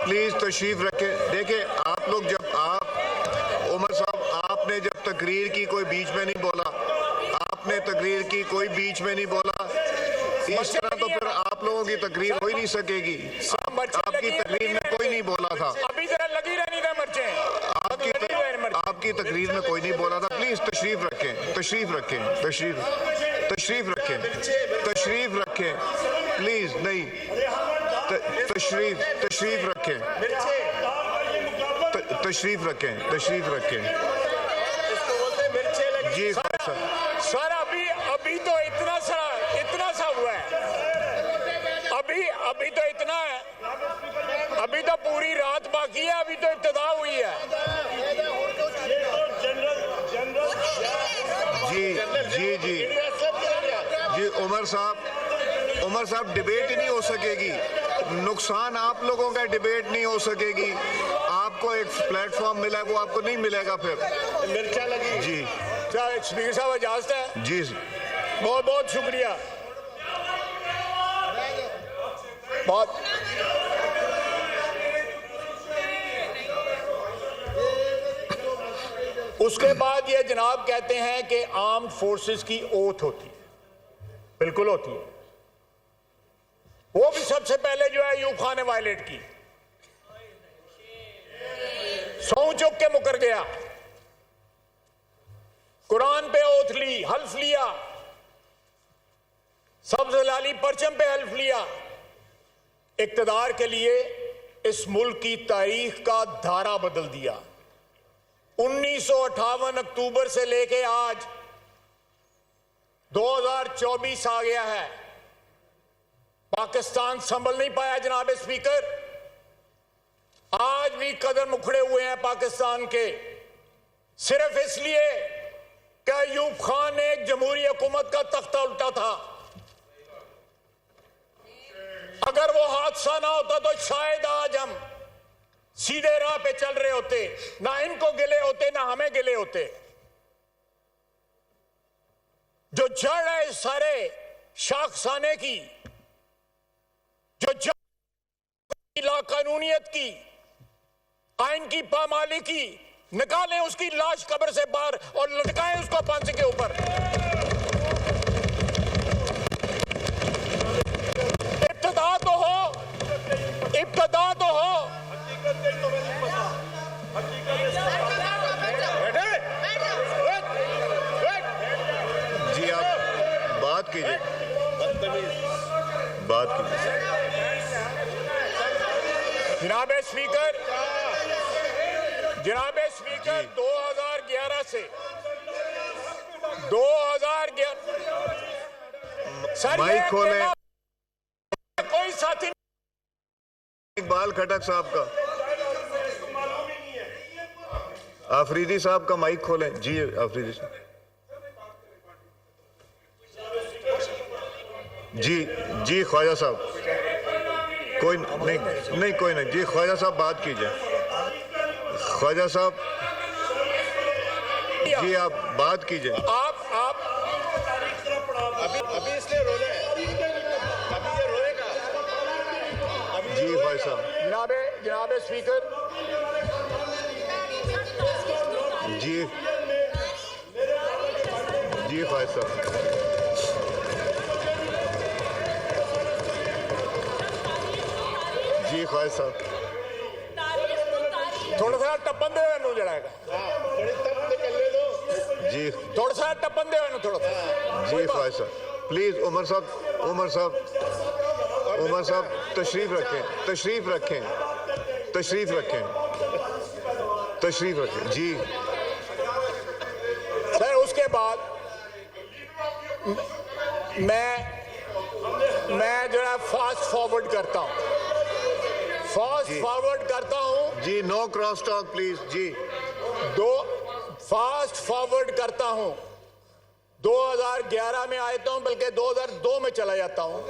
Please तशरीफ रखें। देखिए आप लोग, जब आप उमर साहब, आपने जब तकरीर की कोई बीच में नहीं बोला, आपने तकरीर की कोई बीच में नहीं बोला, इस तरह तो फिर आप लोगों की तकरीर हो ही नहीं सकेगी। आपकी तकरीर में कोई नहीं बोला था, अभी जरा लगी रहनी था मर्चे, आपकी तकरीर में कोई नहीं बोला था। प्लीज तशरीफ रखें, तशरीफ रखें, तशरीफ रखें, तशरीफ रखें, प्लीज। नहीं, तशरीफ रखें, तशरीफ रखें, तशरीफ रखें। जी सर, अभी तो इतना सा हुआ है, अभी तो इतना है, अभी तो पूरी रात बाकी है, अभी तो इब्तिदा हुई है। जी उमर साहब डिबेट ही नहीं हो सकेगी, नुकसान आप लोगों का, डिबेट नहीं हो सकेगी। आपको एक प्लेटफॉर्म मिला है, वो आपको नहीं मिलेगा फिर। मिर्चा लगी जी। स्पीकर साहब इजाजत है? जी, बहुत बहुत शुक्रिया। बहुत उसके बाद ये जनाब कहते हैं कि आर्म्ड फोर्सेस की ओथ होती है, बिल्कुल होती है। वो भी सबसे पहले जो है यूब खान ने वायलेट की, सौ चुक के मुकर गया, कुरान पे ओथ ली, हल्फ लिया, सब्ज लाली परचम पे हल्फ लिया, इक्तदार के लिए इस मुल्क की तारीख का धारा बदल दिया। 1958 अक्टूबर से लेके आज 2024 आ गया है, पाकिस्तान संभल नहीं पाया जनाब स्पीकर। आज भी कदम उखड़े हुए हैं पाकिस्तान के, सिर्फ इसलिए कि अयूब खान ने एक जमहूरी हुकूमत का तख्ता उल्टा था। अगर वो हादसा ना होता तो शायद आज हम सीधे राह पे चल रहे होते, ना इनको गिले होते ना हमें गिले होते। जो जड़ है इस सारे शाखसाने की, जो जड़ लाकानूनियत की, आइन की पामाली की, निकालें उसकी लाश कब्र से बाहर और लटकाएं उसको फांसी के ऊपर। इब्तिदा तो हो, इब्तिदा तो हो। जी आप बात कीजिए, बात कीजिए। जनाब स्पीकर, 2011 से 2011 माइक खोले। कोई साथी इकबाल खटक साहब का, आफरीदी साहब का माइक खोलें। जी आफरीदी साहब। जी ख्वाजा साहब, कोई नहीं कोई नहीं। जी ख्वाजा साहब बात कीजिए। ख्वाजा साहब जी आप बात कीजिए। आप अभी इसलिए रो रहे हैं, अभी ये रोएगा। जी भाई साहब। जनाब स्पीकर, जी भाई साहब। जी ख्वाजा साहब, थोड़ा सा टप्पन दे नू जड़ाएगा। जी थोड़ा सा टप्पन दे नू, थोड़ा सा। जी ख्वाजा साहब प्लीज। उमर साहब तशरीफ रखें, तशरीफ रखें, तशरीफ रखें, तशरीफ रखें। जी सर, उसके बाद मैं जो है फास्ट फॉरवर्ड करता हूं, जी नो क्रॉस टॉक प्लीज। जी फास्ट फॉरवर्ड करता हूं। 2011 में आता हूं, बल्कि 2002 में चला जाता हूं।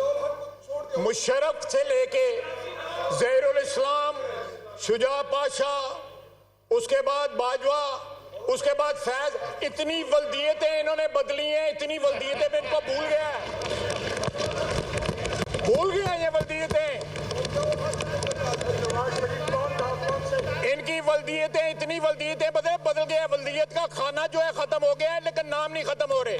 मुशर्रफ से लेके ज़हीरुल इस्लाम, शुजा पाशा, उसके बाद बाजवा, उसके बाद फैज, इतनी वल्दियतें इन्होंने बदली हैं, इतनी वल्दियतें मैं इनको भूल गया ये वल्दियतें। वल्दियतें इतनी वल्दियतें बदल गया, वल्दियत का खाना जो है खत्म हो गया है, लेकिन नाम नहीं खत्म हो रहे।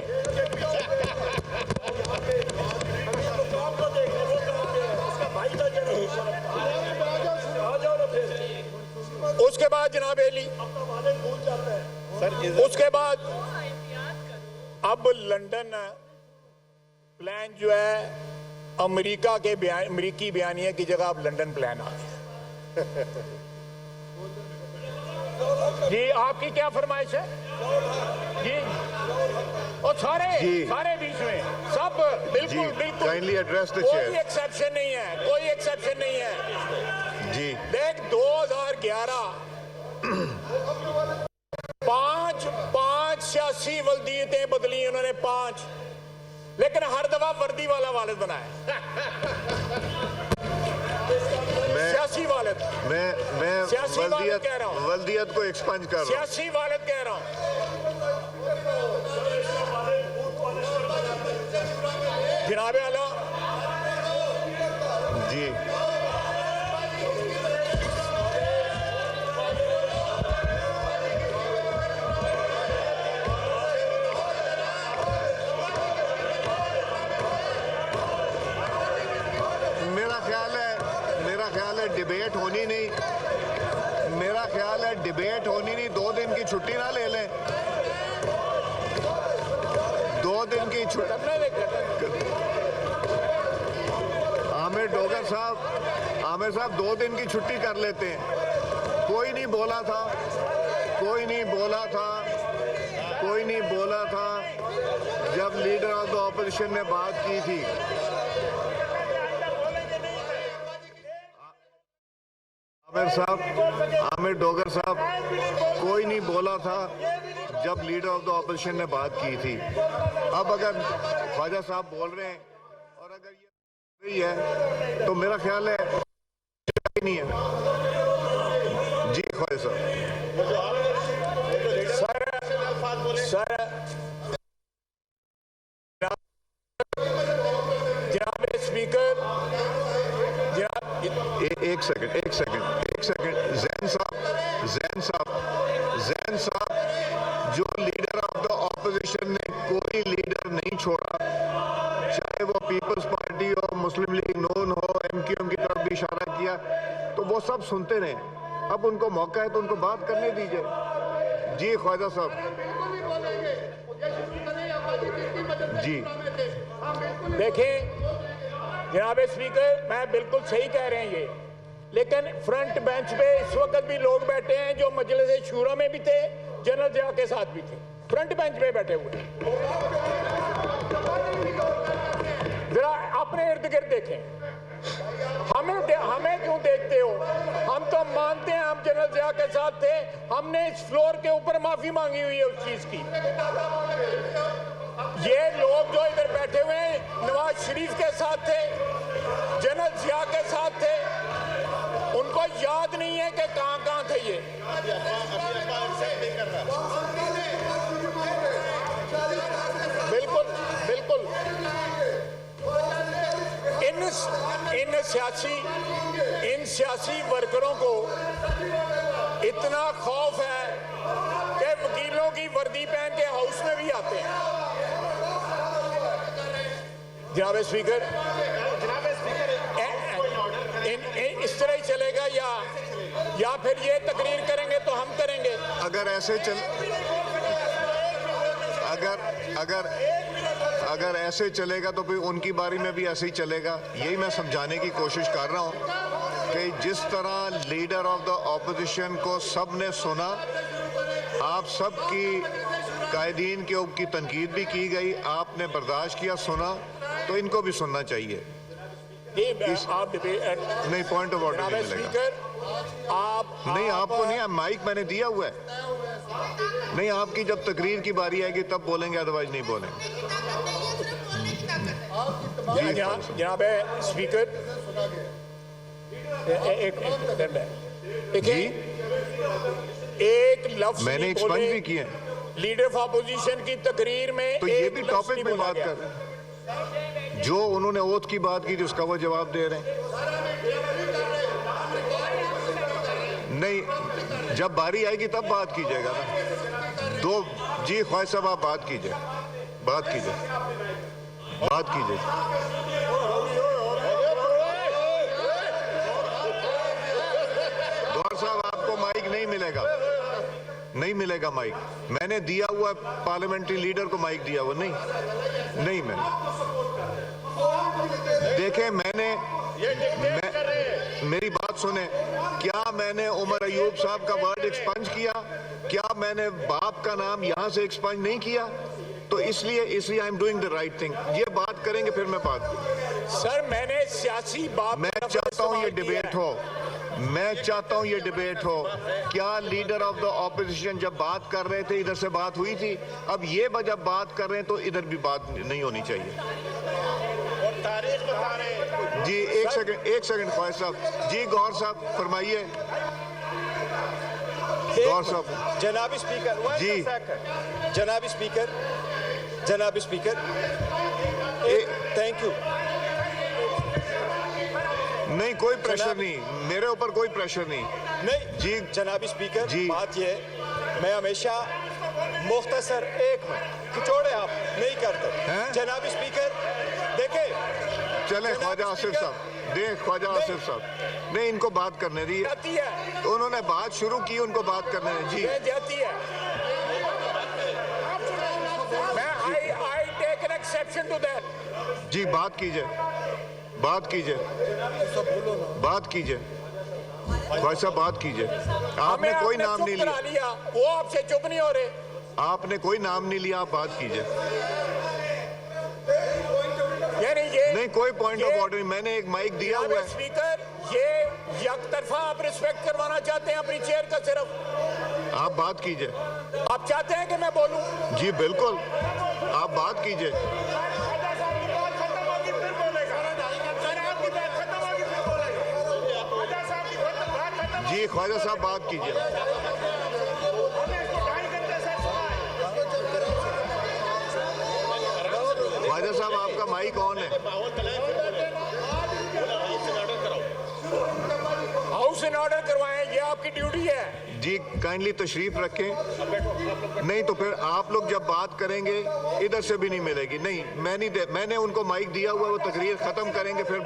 उसके बाद जनाब एली, उसके बाद अब लंदन प्लान जो है अमेरिका के अमेरिकी बयानिया की जगह अब लंदन प्लान आ गया। जी आपकी क्या फरमाइश है जी? और सारे बीच में सब बिल्कुल बिल्कुल काइंडली एड्रेस द कोई चेयर। एक्सेप्शन नहीं है, कोई एक्सेप्शन नहीं है जी देख 2011 पांच सियासी वल्दियतें बदली उन्होंने, 5, लेकिन हर दफा वर्दी वाला वालिद बनाया। सियासी वालिद, मैं सियासी वालिद कह रहा हूं, वल्दियत को एक्सपंज कर रहा हूं। सियासी वालिद कह रहा हूं। जनाब आला जी मेरा ख्याल है डिबेट होनी नहीं, मेरा ख्याल है डिबेट होनी नहीं। 2 दिन की छुट्टी ना ले लें, 2 दिन की छुट्टी। आमिर डोगर साहब 2 दिन की छुट्टी कर लेते हैं। कोई नहीं बोला था जब लीडर ऑफ द ऑपोजिशन ने बात की थी। आमिर डोगर साहब कोई नहीं बोला था जब लीडर ऑफ द ऑपोजिशन ने बात की थी। अब अगर ख्वाजा साहब बोल रहे हैं और अगर ये रही है तो मेरा ख्याल है नहीं है। जी ख्वाजा सर जनाब स्पीकर, एक सेकंड जैन साहब जो लीडर ऑफ द ऑपोजिशन ने कोई लीडर नहीं छोड़ा, चाहे वो पीपल्स पार्टी हो, मुस्लिम लीग नून हो, एमक्यूएम की तरफ भी इशारा किया, तो वो सब सुनते रहे। अब उनको मौका है तो उनको बात करने दीजिए। जी ख्वाजा साहब जी देखें जनाब स्पीकर, मैं बिल्कुल सही कह रहे हैं ये, लेकिन फ्रंट बेंच पे इस वक्त भी लोग बैठे हैं जो मजलिस शूरा में भी थे, जनरल जिया के साथ भी थे, फ्रंट बेंच पे बैठे हुए। जरा अपने इर्द गिर्द देखें, हमें क्यों देखते हो? हम तो मानते हैं हम जनरल जिया के साथ थे, हमने इस फ्लोर के ऊपर माफी मांगी हुई है उस चीज की। ये लोग जो इधर बैठे हुए हैं नवाज शरीफ के साथ थे, जनरल जिया के साथ थे, उनको याद नहीं है कि कहां थे ये। बिल्कुल इन सियासी वर्करों को इतना खौफ है कि वकीलों की वर्दी पहन के हाउस में भी आते हैं। जनाब स्पीकर, इस तरह ही चलेगा या फिर ये तकरीर करेंगे तो हम करेंगे? अगर ऐसे चलेगा तो फिर उनकी बारी में भी ऐसे ही चलेगा। यही मैं समझाने की कोशिश कर रहा हूं कि जिस तरह लीडर ऑफ द ऑपोजिशन को सब ने सुना, आप सब की कायदीन के ऊपर की तनकीद भी की गई, आपने बर्दाश्त किया, सुना, तो इनको भी सुनना चाहिए। नहीं, पॉइंट ऑफ ऑर्डर नहीं मिलेगा। नहीं, आपको नहीं, माइक मैंने दिया हुआ है। नहीं, आपकी जब तकरीर की बारी आएगी तब बोलेंगे, अदरवाइज नहीं बोलेंगे। जनाब स्पीकर, एक लफ्ज मैंने एक्सपंज भी किए लीडर ऑफ अपोजिशन की तकरीर में, तो ये भी टॉपिक पे बात कर रहे हैं। जो उन्होंने ओथ की बात की थी उसका वो जवाब दे रहे हैं। नहीं जब बारी आएगी तब बात कीजिएगा ना। दो जी ख्वाहिश साहब आप बात कीजिए, बात कीजिए, बात कीजिए। गौर साहब आपको माइक नहीं मिलेगा, नहीं मिलेगा माइक। मैंने दिया हुआ पार्लियामेंट्री लीडर को माइक दिया हुआ नहीं, नहीं मैंने देखे मेरी बात सुने। क्या मैंने उमर अयूब साहब का वर्ड एक्सपंज किया? क्या मैंने बाप का नाम यहां से एक्सपंज नहीं किया? तो इसलिए I am doing the right thing. ये बात करेंगे फिर मैं बात सर मैंने सियासी बात, मैं चाहता हूं ये डिबेट हो, मैं चाहता हूं ये डिबेट हो। क्या लीडर ऑफ द ऑपोजिशन जब बात कर रहे थे इधर से बात हुई थी? अब ये जब बात कर रहे हैं तो इधर भी बात नहीं होनी चाहिए। तारीख बता रहे हैं। जी एक सेकंड ख्वाहिश साहब जी, गौर साहब फरमाइए। गौर साहब। जनाब स्पीकर जी। जनाब स्पीकर थैंक यू। नहीं कोई प्रेशर नहीं, मेरे ऊपर कोई प्रेशर नहीं। नहीं जी जनाब स्पीकर जी। बात ये है, मैं हमेशा मुख्तसर एक में खिचौड़े आप नहीं करते हैं? जनाब स्पीकर देखे चले ख्वाजा आसिफ साहब, देख ख्वाजा आसिफ साहब, नहीं इनको बात करने दी, जाती है, उन्होंने बात शुरू की, उनको बात करने दी। जी ये जाती है। मैं I take an exception to that. जी बात कीजिए, बात कीजिए, बात कीजिए ख्वाजा साहब, बात कीजिए। आपने कोई नाम नहीं लिया, लिया, वो आपसे चुप नहीं हो रहे। आपने कोई नाम नहीं लिया, आप बात कीजिए। यानी ये नहीं कोई पॉइंट ऑफ ऑर्डर नहीं, मैंने एक माइक दिया हुआ है। स्पीकर ये यकतरफा आप रिस्पेक्ट करवाना चाहते हैं अपनी चेयर का सिर्फ। आप बात कीजिए। आप चाहते हैं कि मैं बोलूं? जी बिल्कुल, आप बात कीजिए। जी ख्वाजा साहब बात कीजिए। ख्वाजा साहब आपका माइक ऑन है। हाउस इन ऑर्डर करवाएं, ये आपकी ड्यूटी है। जी काइंडली तशरीफ रखें, नहीं तो फिर आप लोग जब बात करेंगे इधर से भी नहीं मिलेगी। नहीं मैंने उनको माइक दिया हुआ, वो तकरीर खत्म करेंगे फिर